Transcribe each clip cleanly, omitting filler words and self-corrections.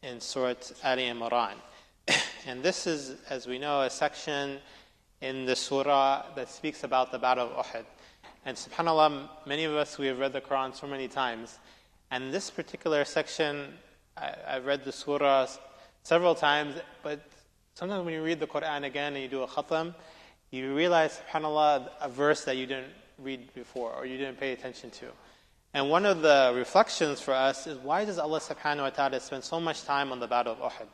in Surah Aal-Imraan. And this is, as we know, a section in the surah that speaks about the Battle of Uhud. And subhanAllah, many of us, we have read the Quran so many times. And this particular section, I've read the surah several times, but sometimes when you read the Quran again and you do a khatam, you realize, subhanAllah, a verse that you didn't read before or you didn't pay attention to. And one of the reflections for us is, why does Allah subhanahu wa ta'ala spend so much time on the Battle of Uhud?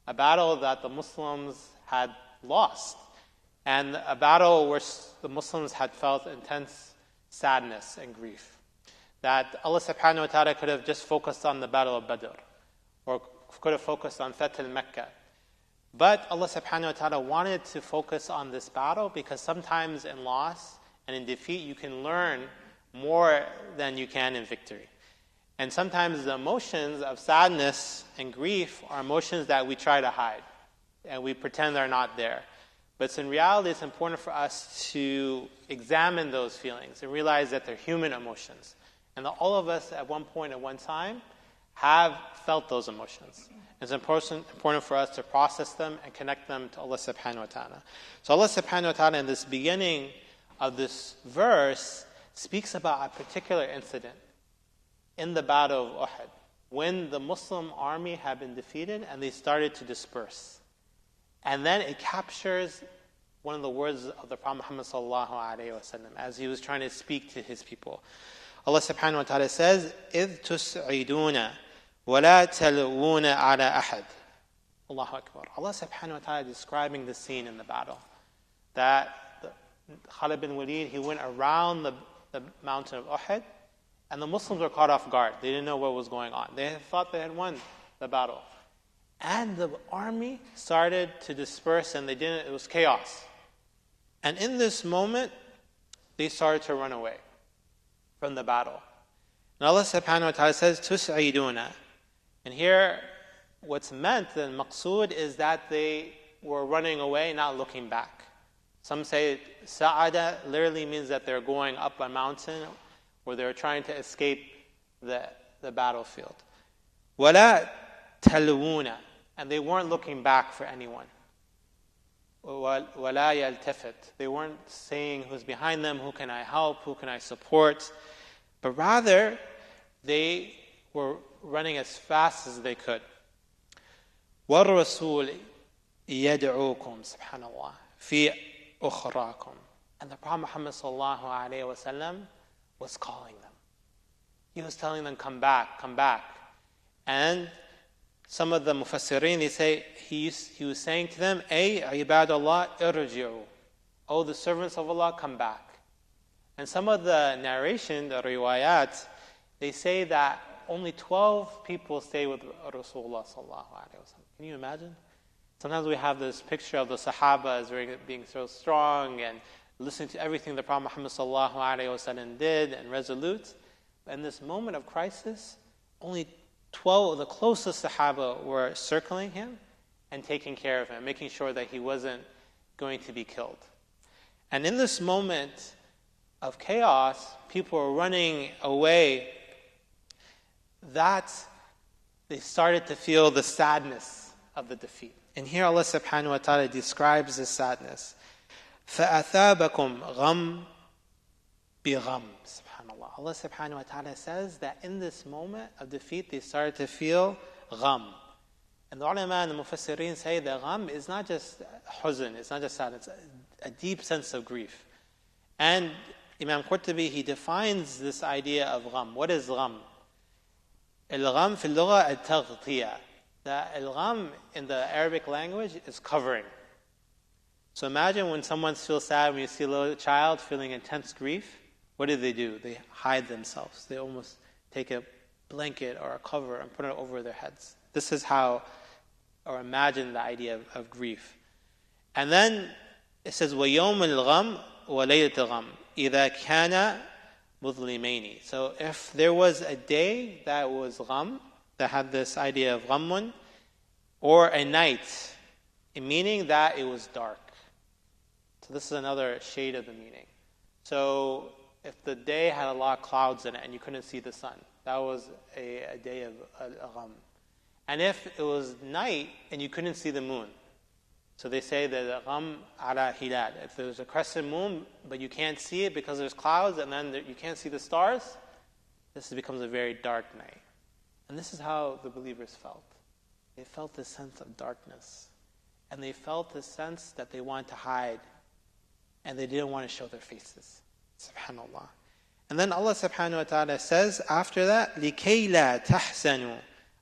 A battle that the Muslims had lost. And a battle where the Muslims had felt intense sadness and grief. That Allah subhanahu wa ta'ala could have just focused on the Battle of Badr, or could have focused on Fath al-Makkah. But Allah subhanahu wa ta'ala wanted to focus on this battle because sometimes in loss and in defeat you can learn more than you can in victory. And sometimes the emotions of sadness and grief are emotions that we try to hide and we pretend they're not there. But in reality, it's important for us to examine those feelings and realize that they're human emotions. And that all of us at one point at one time have felt those emotions. It's important for us to process them and connect them to Allah subhanahu wa ta'ala. So Allah subhanahu wa ta'ala in this beginning of this verse speaks about a particular incident in the Battle of Uhud, when the Muslim army had been defeated and they started to disperse. And then it captures one of the words of the Prophet Muhammad sallallahu alaihi wasallam as he was trying to speak to his people. Allah subhanahu wa ta'ala says, إِذْ تُسْعِدُونَ وَلَا تَلْوُونَ عَلَى أَحَدٍ. Allahu Akbar. Allah subhanahu wa ta'ala is describing the scene in the battle. That Khalid bin Walid, he went around the mountain of Uhud, and the Muslims were caught off guard. They didn't know what was going on. They thought they had won the battle. And the army started to disperse, and it was chaos. And in this moment, they started to run away from the battle. And Allah subhanahu wa ta'ala says, تُسْعِدُونَ. And here, what's meant, the maqsood, is that they were running away, not looking back. Some say sa'ada literally means that they're going up a mountain where they're trying to escape the battlefield. وَلَا تَلْوُونَ. And they weren't looking back for anyone. وَلَا يَلْتَفِتْ. They weren't saying who's behind them, who can I help, who can I support. But rather, they were running as fast as they could. وَالرَّسُولِ يَدْعُوكُمْ subhanallah فِي أُخْرَاكُمْ. And the Prophet Muhammad sallallahu alaihi wasallam was calling them. He was telling them, come back, come back. And some of the mufassirin, they say, he was saying to them, Ay ibadallah irji'u. Oh, the servants of Allah, come back. And some of the narration, the riwayat, they say that only 12 people stay with Rasulullah sallallahu alaihi wasallam. Can you imagine? Sometimes we have this picture of the Sahaba as being so strong and listening to everything the Prophet Muhammad sallallahu alaihi wasallam did and resolute. But in this moment of crisis, only 12 of the closest Sahaba were circling him and taking care of him, making sure that he wasn't going to be killed. And in this moment of chaos, people were running away, that they started to feel the sadness of the defeat. And here Allah subhanahu wa ta'ala describes this sadness. فَأَثَابَكُمْ غَمْ بِغَمْ. SubhanAllah. Allah subhanahu wa ta'ala says that in this moment of defeat, they started to feel gham. And the ulama and the mufassirin say that gham is not just huzn, it's not just sadness, it's a deep sense of grief. And Imam Qurtubi, he defines this idea of gham. What is gham? Al-gham fi al-lugha al-taghtiya. The al-gham in the Arabic language is covering. So imagine when someone feels sad, when you see a little child feeling intense grief, what do? They hide themselves. They almost take a blanket or a cover and put it over their heads. This is how, or imagine the idea of grief. And then it says, وَيَوْمَ الْغَمْ وَلَيْلَةَ الْغَمْ إِذَا كَانَ مُظْلِمَيْنِ. So if there was a day that was gham, that had this idea of ghammun, or a night, meaning that it was dark. So this is another shade of the meaning. So if the day had a lot of clouds in it and you couldn't see the sun, that was a day of gham. And if it was night and you couldn't see the moon, so they say that the gham ala hilal, if there's a crescent moon but you can't see it because there's clouds and then you can't see the stars, this becomes a very dark night. And this is how the believers felt. They felt this sense of darkness. And they felt this sense that they wanted to hide. And they didn't want to show their faces. Subhanallah. And then Allah subhanahu wa ta'ala says after that, لِكَيْ لَا تَحْزَنُوا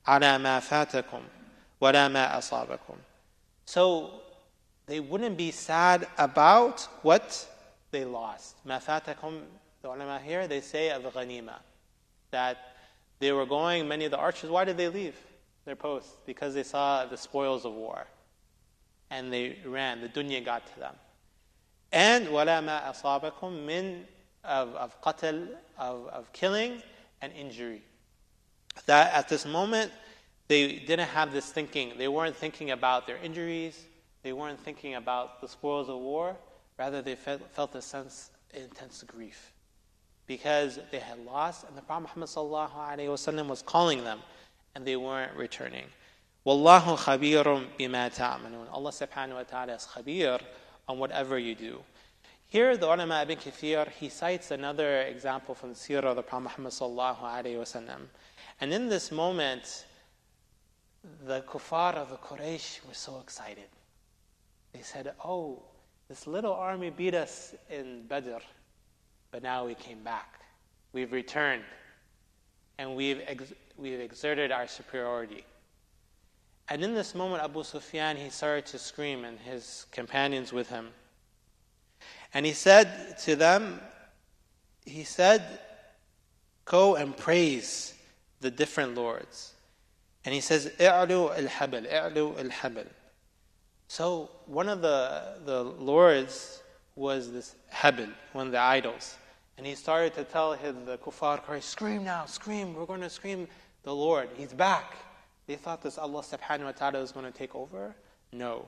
عَلَى مَا فَاتَكُمْ وَلَا مَا أَصَابَكُمْ. So they wouldn't be sad about what they lost. مَا فَاتَكُمْ, the ulama here, they say of ghanima. That they were going, many of the archers, why did they leave their posts? Because they saw the spoils of war. And they ran, the dunya got to them. And وَلَا مَا أَصَابَكُمْ min of qatl, of killing and injury. That at this moment, they didn't have this thinking. They weren't thinking about their injuries. They weren't thinking about the spoils of war. Rather, they felt a sense of intense grief. Because they had lost, and the Prophet Muhammad ﷺ was calling them, and they weren't returning. Wallahu khabirum bima ta'amalun. Allah subhanahu wa ta'ala is khabir on whatever you do. Here, the ulama Ibn Kathir, he cites another example from the seerah of the Prophet Muhammad ﷺ. And in this moment, the kuffar of the Quraysh were so excited. They said, oh, this little army beat us in Badr. But now we came back. We've returned. And we've exerted our superiority. And in this moment, Abu Sufyan, he started to scream, and his companions with him. And he said to them, go and praise the different lords. And he says, i'lu al-habal. So one of the lords was this Habal, one of the idols. And he started to tell the kuffar, scream now, scream, we're going to scream the Lord, He's back. They thought this Allah subhanahu wa ta'ala was going to take over? No.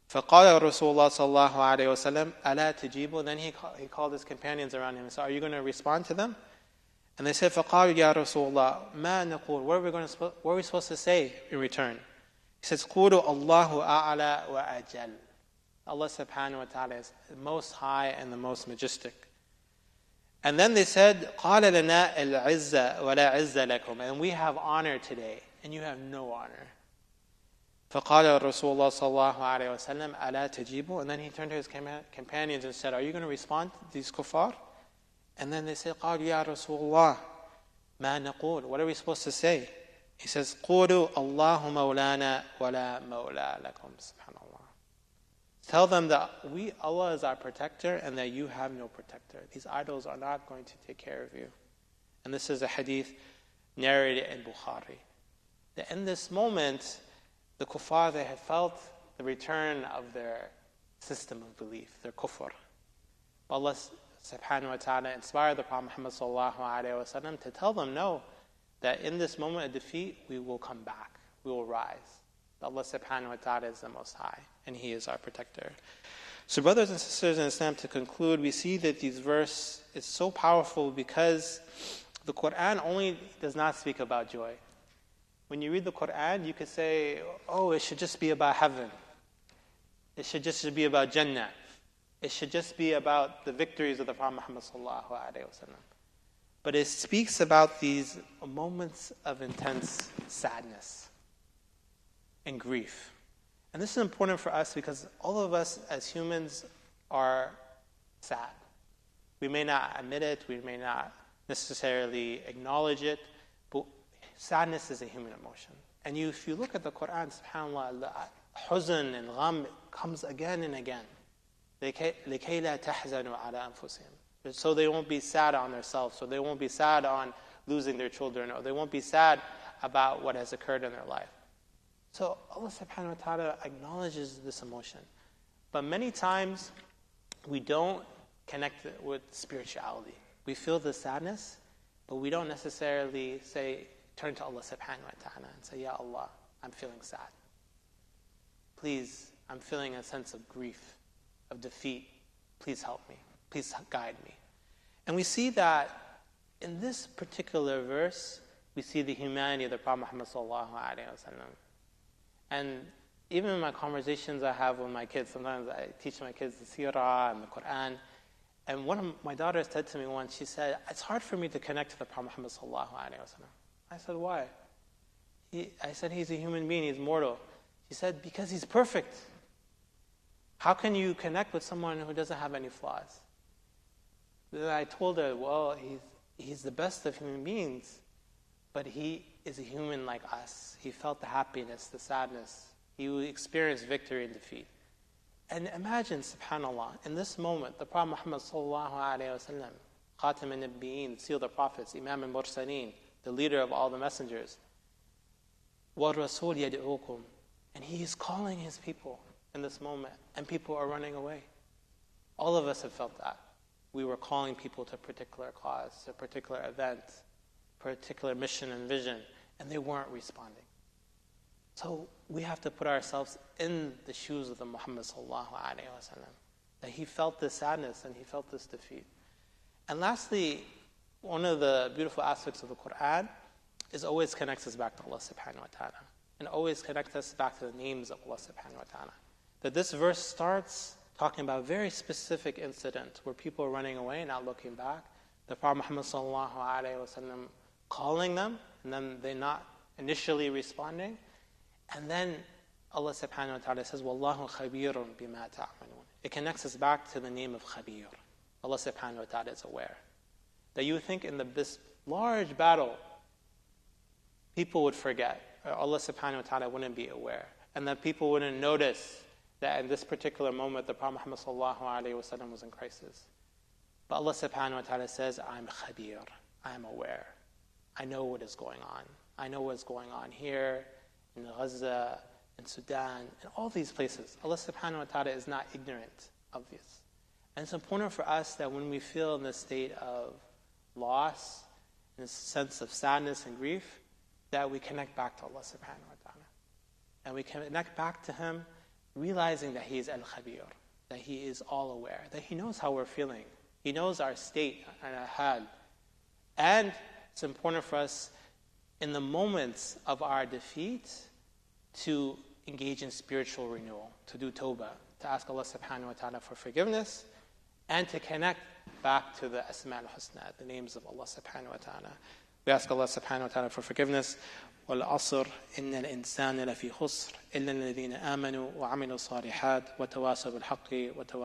فَقَالَ رَسُولُ اللَّهِ صَلَّى اللَّهُ عَلَيْهِ وَسَلَّمَ أَلَا تُجِيبُوا. Then he called his companions around him and said, are you going to respond to them? And they said, فَقَالُوا يَا رَسُولُ اللَّهِ مَا نَقُولُ. What are we supposed to say in return? He says, قُولُوا اللَّهُ أَعْلَى وَأَجَلُ. Allah subhanahu wa ta'ala is the most high and the most majestic. And then they said, قَالَ لَنَا الْعِزَّةِ وَلَا عِزَّ لَكُمْ. And we have honor today, and you have no honor. فَقَالَ رَسُولُ اللَّهِ صَلَّى اللَّهُ عَلَيْهِ وَسَلَّمَ أَلَا تَجِيبُوا. And then he turned to his companions and said, are you going to respond to these kuffar? And then they said, قَالُوا يَا رَسُولُ اللَّهِ مَا نَقُولُ. What are we supposed to say? He says, قُولُوا اللَّهُ مَوْلَانَا وَلَا مَوْلَى لَكُمْ. SubhanAllah. Tell them that Allah is our protector and that you have no protector. These idols are not going to take care of you. And this is a hadith narrated in Bukhari. That in this moment, the kuffar, they had felt the return of their system of belief, their kufr. Allah subhanahu wa ta'ala inspired the Prophet Muhammad sallallahu alayhi wa sallam to tell them, no, that in this moment of defeat, we will come back. We will rise. Allah subhanahu wa ta'ala is the most high, and He is our protector. So brothers and sisters in Islam, to conclude, we see that this verse is so powerful because the Quran only does not speak about joy. When you read the Quran, you could say, oh, it should just be about heaven. It should just be about Jannah. It should just be about the victories of the Prophet Muhammad sallallahu alaihi wasallam. But it speaks about these moments of intense sadness and grief. And this is important for us because all of us as humans are sad. We may not admit it, we may not necessarily acknowledge it, but sadness is a human emotion. And if you look at the Quran, subhanAllah, the huzn and gham comes again and again. لِكَيْ لَا تَحْزَنُوا عَلَىٰ أَنفُسِهِمْ. So they won't be sad on themselves, so they won't be sad on losing their children, or they won't be sad about what has occurred in their life. So Allah subhanahu wa ta'ala acknowledges this emotion. But many times, we don't connect it with spirituality. We feel the sadness, but we don't necessarily turn to Allah subhanahu wa ta'ala and say, Ya Allah, I'm feeling sad. Please, I'm feeling a sense of grief, of defeat. Please help me. Please guide me. And we see that in this particular verse, we see the humanity of the Prophet Muhammad sallallahu alaihi wasallam. And even in my conversations I have with my kids, sometimes I teach my kids the Surah and the Quran. And one of my daughters said to me once, she said, it's hard for me to connect to the Prophet Muhammad sallallahu alaihi wasallam. I said, why? I said, he's a human being, he's mortal. She said, because he's perfect. How can you connect with someone who doesn't have any flaws? Then I told her, well, he's the best of human beings, but he is a human like us. He felt the happiness, the sadness. He experienced victory and defeat. And imagine, subhanAllah, in this moment, the Prophet Muhammad sallallahu alayhi wa sallam, Khatam al-Nabiyyin, seal of the prophets, Imam al-Mursaleen, the leader of all the messengers, وَالرَّسُولِ يَدْعُوكُمْ, and he is calling his people in this moment, and people are running away. All of us have felt that. We were calling people to a particular cause, to a particular event, particular mission and vision, and they weren't responding. So we have to put ourselves in the shoes of the Muhammad sallallahu alaihi wasallam, that he felt this sadness and he felt this defeat. And lastly, one of the beautiful aspects of the Quran is always connects us back to Allah subhanahu wa ta'ala, and always connects us back to the names of Allah subhanahu wa ta'ala. That this verse starts talking about a very specific incident where people are running away, not looking back. The Prophet Muhammad sallallahu alaihi wasallam calling them, and then they're not initially responding. And then Allah subhanahu wa ta'ala says, Wallahu khabirun bima ta'amalun. It connects us back to the name of Khabir. Allah subhanahu wa ta'ala is aware. That you think in this large battle, people would forget, or Allah subhanahu wa ta'ala wouldn't be aware, and that people wouldn't notice that in this particular moment the Prophet Muhammad sallallahu alaihi wasallam was in crisis. But Allah subhanahu wa ta'ala says, I'm Khabir, I'm aware. I know what is going on. I know what's going on here, in Gaza, in Sudan, in all these places. Allah subhanahu wa ta'ala is not ignorant of this. And it's important for us that when we feel in this state of loss, in this sense of sadness and grief, that we connect back to Allah subhanahu wa ta'ala. And we connect back to Him, realizing that He is Al-Khabir, that He is all aware, that He knows how we're feeling. He knows our state and our hal. And it's important for us in the moments of our defeat to engage in spiritual renewal, to do tawbah, to ask Allah subhanahu wa ta'ala for forgiveness, and to connect back to the Asma al-Husna, the names of Allah subhanahu wa ta'ala. We ask Allah subhanahu wa ta'ala for forgiveness. وَالْعَصْرِ إِنَّ الْإِنسَانَ لَفِي خُسْرٍ إِلَّا الَّذِينَ آمَنُوا وَعَمِلُوا الصَّالِحَاتِ وَتَوَاصَوْا بِالْحَقِّ